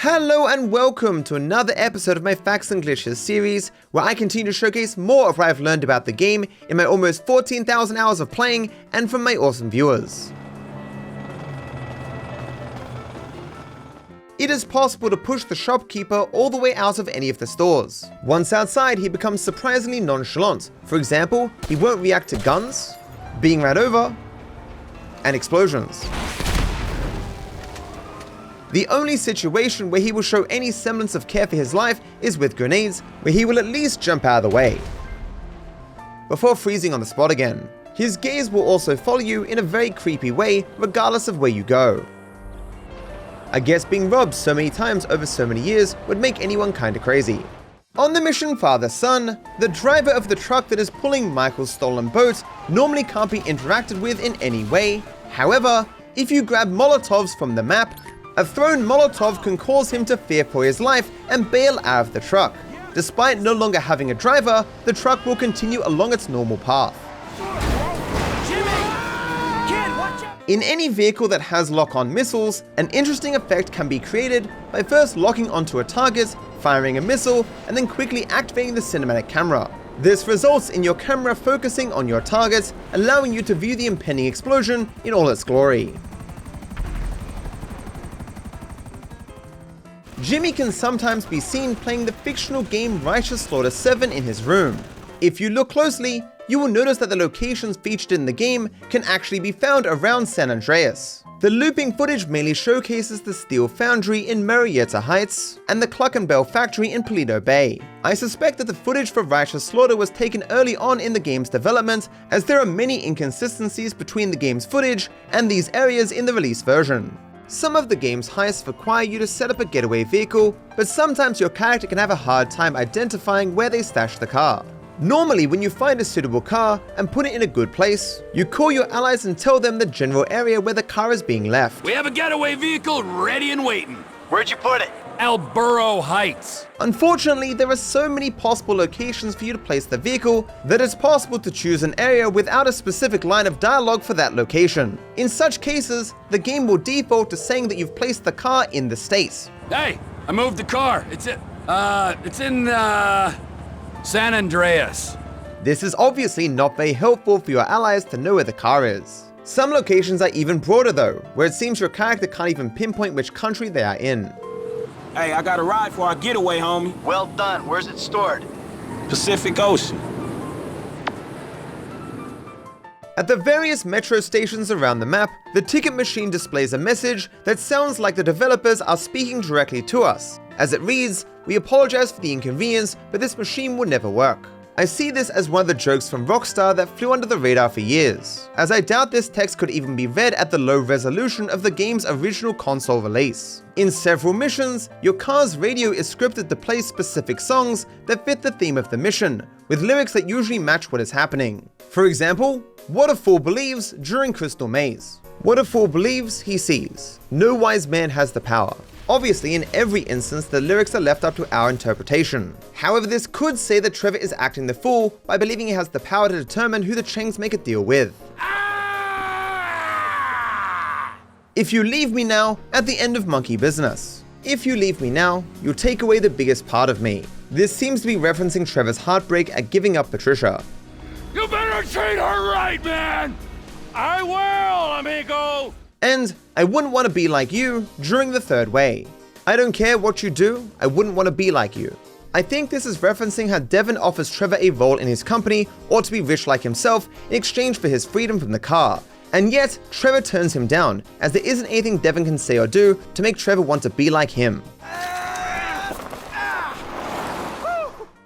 Hello and welcome to another episode of my Facts and Glitches series, where I continue to showcase more of what I've learned about the game in my almost 14,000 hours of playing and from my awesome viewers. It is possible to push the shopkeeper all the way out of any of the stores. Once outside, he becomes surprisingly nonchalant. For example, he won't react to guns, being ran over, and explosions. The only situation where he will show any semblance of care for his life is with grenades, where he will at least jump out of the way before freezing on the spot again. His gaze will also follow you in a very creepy way regardless of where you go. I guess being robbed so many times over so many years would make anyone kinda crazy. On the mission father-son, the driver of the truck that is pulling Michael's stolen boat normally can't be interacted with in any way. However, if you grab Molotovs from the map, a thrown Molotov can cause him to fear for his life and bail out of the truck. Despite no longer having a driver, the truck will continue along its normal path. In any vehicle that has lock-on missiles, an interesting effect can be created by first locking onto a target, firing a missile, and then quickly activating the cinematic camera. This results in your camera focusing on your target, allowing you to view the impending explosion in all its glory. Jimmy can sometimes be seen playing the fictional game Righteous Slaughter 7 in his room. If you look closely, you will notice that the locations featured in the game can actually be found around San Andreas. The looping footage mainly showcases the steel foundry in Marietta Heights and the Cluck and Bell factory in Paleto Bay. I suspect that the footage for Righteous Slaughter was taken early on in the game's development, as there are many inconsistencies between the game's footage and these areas in the release version. Some of the game's heists require you to set up a getaway vehicle, but sometimes your character can have a hard time identifying where they stashed the car. Normally, when you find a suitable car and put it in a good place, you call your allies and tell them the general area where the car is being left. We have a getaway vehicle ready and waiting. Where'd you put it? El Burro Heights. Unfortunately, there are so many possible locations for you to place the vehicle that it's possible to choose an area without a specific line of dialogue for that location. In such cases, the game will default to saying that you've placed the car in the States. Hey, I moved the car. It's in San Andreas. This is obviously not very helpful for your allies to know where the car is. Some locations are even broader though, where it seems your character can't even pinpoint which country they are in. Hey, I got a ride for our getaway, homie. Well done. Where's it stored? Pacific Ocean. At the various metro stations around the map, the ticket machine displays a message that sounds like the developers are speaking directly to us. As it reads, "We apologize for the inconvenience, but this machine will never work." I see this as one of the jokes from Rockstar that flew under the radar for years, as I doubt this text could even be read at the low resolution of the game's original console release. In several missions, your car's radio is scripted to play specific songs that fit the theme of the mission, with lyrics that usually match what is happening. For example, "What a fool believes" during Crystal Maze. What a fool believes, he sees. No wise man has the power. Obviously, in every instance, the lyrics are left up to our interpretation. However, this could say that Trevor is acting the fool by believing he has the power to determine who the Changs make a deal with. If you leave me now, at the end of monkey business. If you leave me now, you'll take away the biggest part of me. This seems to be referencing Trevor's heartbreak at giving up Patricia. You better treat her right, man! I will, amigo! And I wouldn't want to be like you during the third way. I don't care what you do, I wouldn't want to be like you. I think this is referencing how Devon offers Trevor a role in his company or to be rich like himself in exchange for his freedom from the car. And yet, Trevor turns him down, as there isn't anything Devon can say or do to make Trevor want to be like him.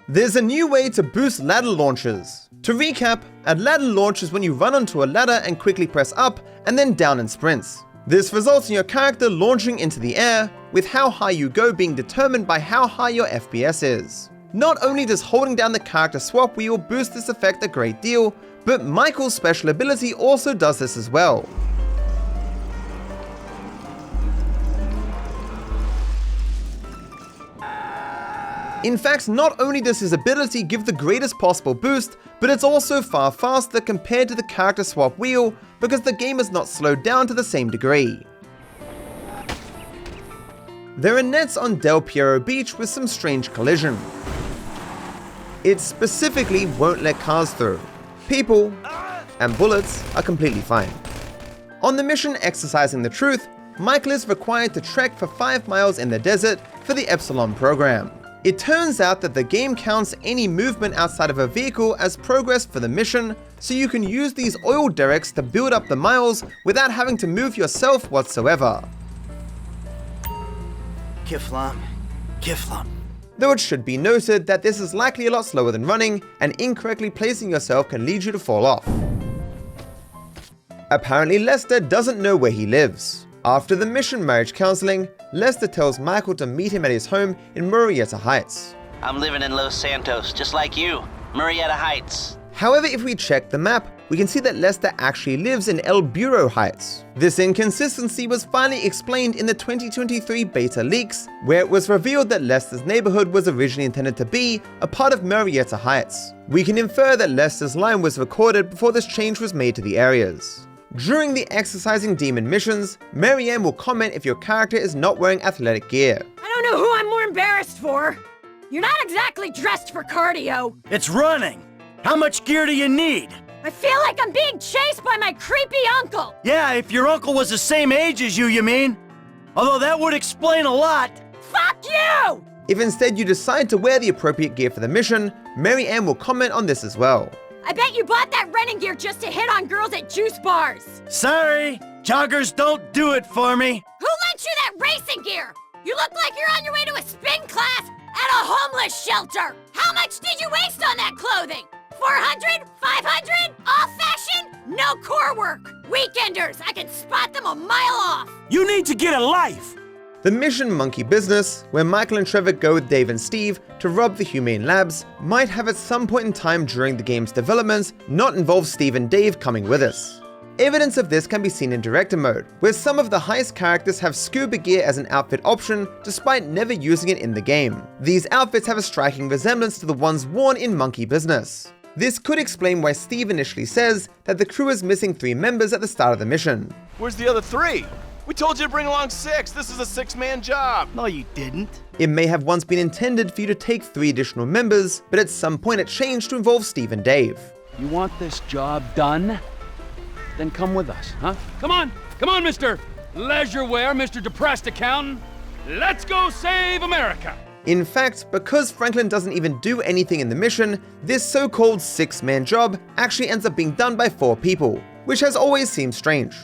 There's a new way to boost ladder launches. To recap, a ladder launch is when you run onto a ladder and quickly press up and then down in sprints. This results in your character launching into the air, with how high you go being determined by how high your FPS is. Not only does holding down the character swap wheel boost this effect a great deal, but Michael's special ability also does this as well. In fact, not only does his ability give the greatest possible boost, but it's also far faster compared to the character swap wheel because the game is not slowed down to the same degree. There are nets on Del Perro Beach with some strange collision. It specifically won't let cars through. People and bullets are completely fine. On the mission Exercising the Truth, Michael is required to trek for 5 miles in the desert for the Epsilon program. It turns out that the game counts any movement outside of a vehicle as progress for the mission, so you can use these oil derricks to build up the miles without having to move yourself whatsoever. Kiflam. Though it should be noted that this is likely a lot slower than running, and incorrectly placing yourself can lead you to fall off. Apparently Lester doesn't know where he lives. After the mission marriage counseling, Lester tells Michael to meet him at his home in Murrieta Heights. I'm living in Los Santos, just like you. Murrieta Heights. However, if we check the map, we can see that Lester actually lives in El Burro Heights. This inconsistency was finally explained in the 2023 beta leaks, where it was revealed that Lester's neighborhood was originally intended to be a part of Murrieta Heights. We can infer that Lester's line was recorded before this change was made to the areas. During the Exercising Demon missions, Marianne will comment if your character is not wearing athletic gear. I don't know who I'm more embarrassed for. You're not exactly dressed for cardio. It's running. How much gear do you need? I feel like I'm being chased by my creepy uncle. Yeah, if your uncle was the same age as you mean? Although that would explain a lot. Fuck you! If instead you decide to wear the appropriate gear for the mission, Marianne will comment on this as well. I bet you bought that running gear just to hit on girls at juice bars. Sorry, joggers don't do it for me. Who lent you that racing gear? You look like you're on your way to a spin class at a homeless shelter. How much did you waste on that clothing? 400? 500? Off fashion? No core work. Weekenders, I can spot them a mile off. You need to get a life. The mission Monkey Business, where Michael and Trevor go with Dave and Steve to rob the Humane Labs, might have at some point in time during the game's development not involve Steve and Dave coming with us. Evidence of this can be seen in Director Mode, where some of the heist characters have scuba gear as an outfit option despite never using it in the game. These outfits have a striking resemblance to the ones worn in Monkey Business. This could explain why Steve initially says that the crew is missing 3 members at the start of the mission. Where's the other 3? We told you to bring along 6. This is a 6-man job. No, you didn't. It may have once been intended for you to take 3 additional members, but at some point it changed to involve Steve and Dave. You want this job done? Then come with us, huh? Come on, Mr. Leisureware, Mr. Depressed Accountant. Let's go save America. In fact, because Franklin doesn't even do anything in the mission, this so-called 6-man job actually ends up being done by 4 people, which has always seemed strange.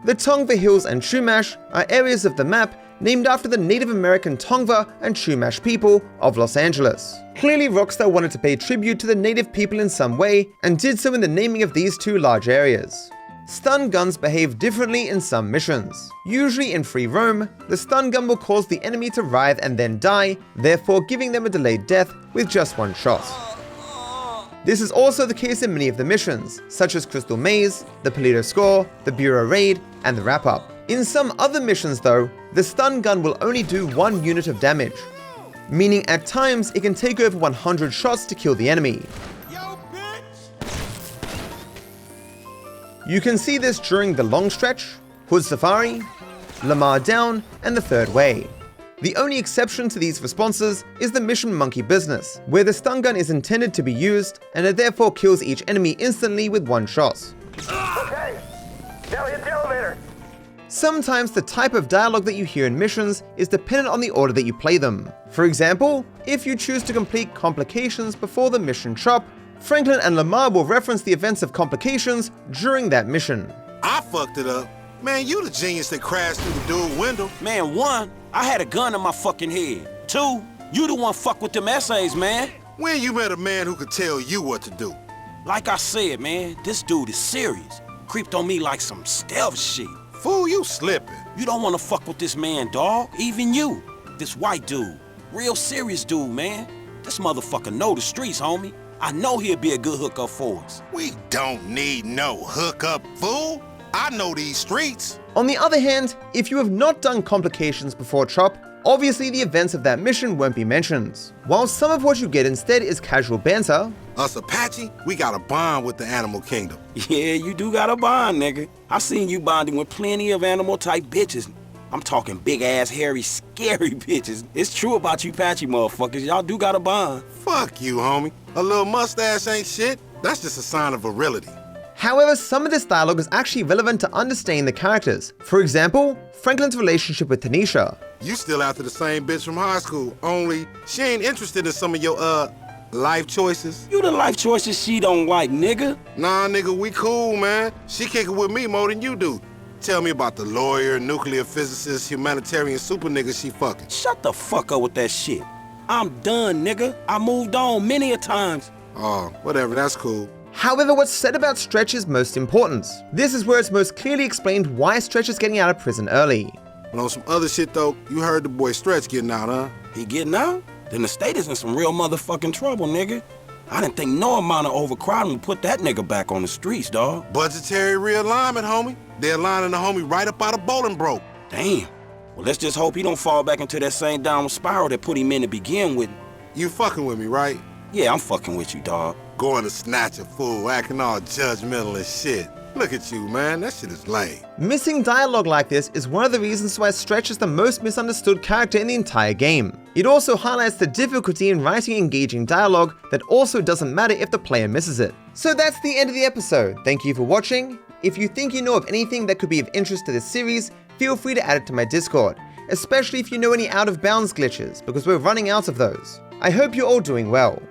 The Tongva Hills and Chumash are areas of the map named after the Native American Tongva and Chumash people of Los Angeles. Clearly Rockstar wanted to pay tribute to the native people in some way, and did so in the naming of these 2 large areas. Stun guns behave differently in some missions. Usually in free roam, the stun gun will cause the enemy to writhe and then die, therefore giving them a delayed death with just 1 shot. This is also the case in many of the missions, such as Crystal Maze, the Polito Score, the Bureau Raid, and the Wrap-Up. In some other missions though, the stun gun will only do 1 unit of damage, meaning at times it can take over 100 shots to kill the enemy. You can see this during The Long Stretch, Hood Safari, Lamar Down, and The Third Way. The only exception to these responses is the mission Monkey Business, where the stun gun is intended to be used, and it therefore kills each enemy instantly with 1 shot. Okay, now hit the elevator. Sometimes the type of dialogue that you hear in missions is dependent on the order that you play them. For example, if you choose to complete Complications before the mission Chop, Franklin and Lamar will reference the events of Complications during that mission. I fucked it up. Man, you the genius that crashed through the dual window. Man, 1, I had a gun in my fucking head. 2, you the one fuck with them essays, man. When you met a man who could tell you what to do? Like I said, man, this dude is serious. Creeped on me like some stealth shit. Fool, you slipping. You don't want to fuck with this man, dawg. Even you. This white dude. Real serious dude, man. This motherfucker know the streets, homie. I know he'll be a good hookup for us. We don't need no hookup, fool. I know these streets. On the other hand, if you have not done Complications before Chop, obviously the events of that mission won't be mentioned. While some of what you get instead is casual banter, Us Apache, we got a bond with the animal kingdom. Yeah, you do got a bond, nigga. I seen you bonding with plenty of animal-type bitches. I'm talking big-ass, hairy, scary bitches. It's true about you patchy motherfuckers. Y'all do got a bond. Fuck you, homie. A little mustache ain't shit. That's just a sign of virility. However, some of this dialogue is actually relevant to understanding the characters. For example, Franklin's relationship with Tanisha. You still after the same bitch from high school, only she ain't interested in some of your, life choices. You the life choices she don't like, nigga. Nah, nigga, we cool, man. She kicking with me more than you do. Tell me about the lawyer, nuclear physicist, humanitarian super nigga she fucking. Shut the fuck up with that shit. I'm done, nigga. I moved on many a times. Oh, whatever, that's cool. However, what's said about Stretch is most important. This is where it's most clearly explained why Stretch is getting out of prison early. But on some other shit though, you heard the boy Stretch getting out, huh? He getting out? Then the state is in some real motherfucking trouble, nigga. I didn't think no amount of overcrowding would put that nigga back on the streets, dawg. Budgetary realignment, homie. They're lining the homie right up out of Bolingbroke. Damn. Well, let's just hope he don't fall back into that same downward spiral that put him in to begin with. You fucking with me, right? Yeah, I'm fucking with you, dawg. Going to snatch a fool, acting all judgmental and shit. Look at you, man. That shit is lame. Missing dialogue like this is one of the reasons why Stretch is the most misunderstood character in the entire game. It also highlights the difficulty in writing engaging dialogue that also doesn't matter if the player misses it. So that's the end of the episode. Thank you for watching. If you think you know of anything that could be of interest to this series, feel free to add it to my Discord, especially if you know any out of bounds glitches, because we're running out of those. I hope you're all doing well.